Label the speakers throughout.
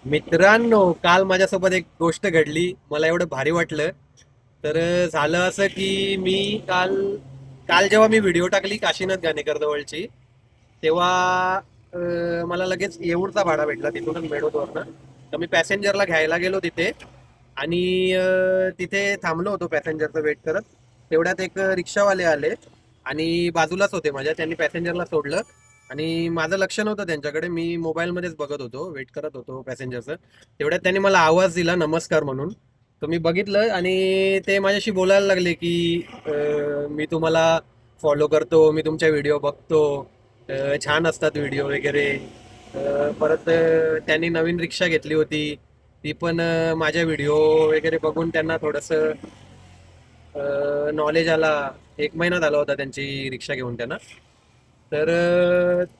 Speaker 1: मित्रांनो, काल माझ्यासोबत एक गोष्ट घडली, मला एवढं भारी वाटलं. तर झालं असं की मी काल काल जेव्हा मी व्हिडिओ टाकली काशीनाथ घाणेकर जवळची, तेव्हा मला लगेच येऊरचा भाडा भेटला तिथूनच मेळघाटवरनं. तर मी पॅसेंजरला घ्यायला गेलो तिथे आणि तिथे थांबलो होतो पॅसेंजरचं वेट करत. तेवढ्यात एक रिक्षावाले आले आणि बाजूलाच होते माझ्या, त्यांनी पॅसेंजरला सोडलं आणि माझं लक्ष नव्हतं त्यांच्याकडे. मी मोबाईलमध्येच बघत होतो, वेट करत होतो पॅसेंजरचं. तेवढ्यात त्यांनी मला आवाज दिला नमस्कार म्हणून. तर मी बघितलं आणि ते माझ्याशी बोलायला लागले की मी तुम्हाला फॉलो करतो, मी तुमच्या व्हिडिओ बघतो, छान असतात व्हिडिओ वगैरे. परत त्यांनी नवीन रिक्षा घेतली होती, ती पण माझ्या व्हिडिओ वगैरे बघून त्यांना थोडंसं नॉलेज आला. 1 महिना झाला होता त्यांची रिक्षा घेऊन त्यांना. तर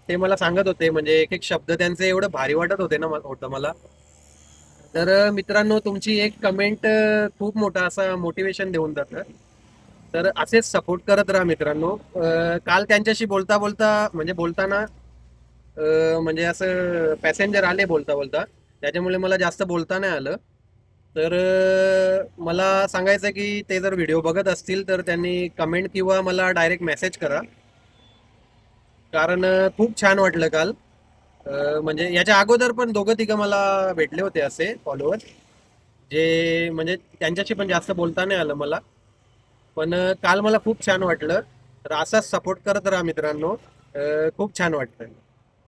Speaker 1: ते मला सांगत होते, म्हणजे एक एक शब्द त्यांचे एवढं भारी वाटत होते ना होतं मला. तर मित्रांनो, तुमची एक कमेंट खूप मोठा असा मोटिवेशन देऊन जातं. तर असेच सपोर्ट करत राहा मित्रांनो. काल त्यांच्याशी बोलता बोलता, म्हणजे बोलताना म्हणजे असं पॅसेंजर आले बोलता बोलता, त्याच्यामुळे मला जास्त बोलता नाही आलं. तर मला सांगायचं की ते जर व्हिडिओ बघत असतील तर त्यांनी कमेंट किंवा मला डायरेक्ट मेसेज करा. कारण खूप छान वाटलं काल. म्हणजे याच्या अगोदर पण दोघं तिघं मला भेटले होते असे फॉलोअर्स, जे म्हणजे त्यांच्याशी पण जास्त बोलता नाही आलं मला. पण काल मला खूप छान वाटलं. तर असाच सपोर्ट करत राहा मित्रांनो. खूप छान वाटतं.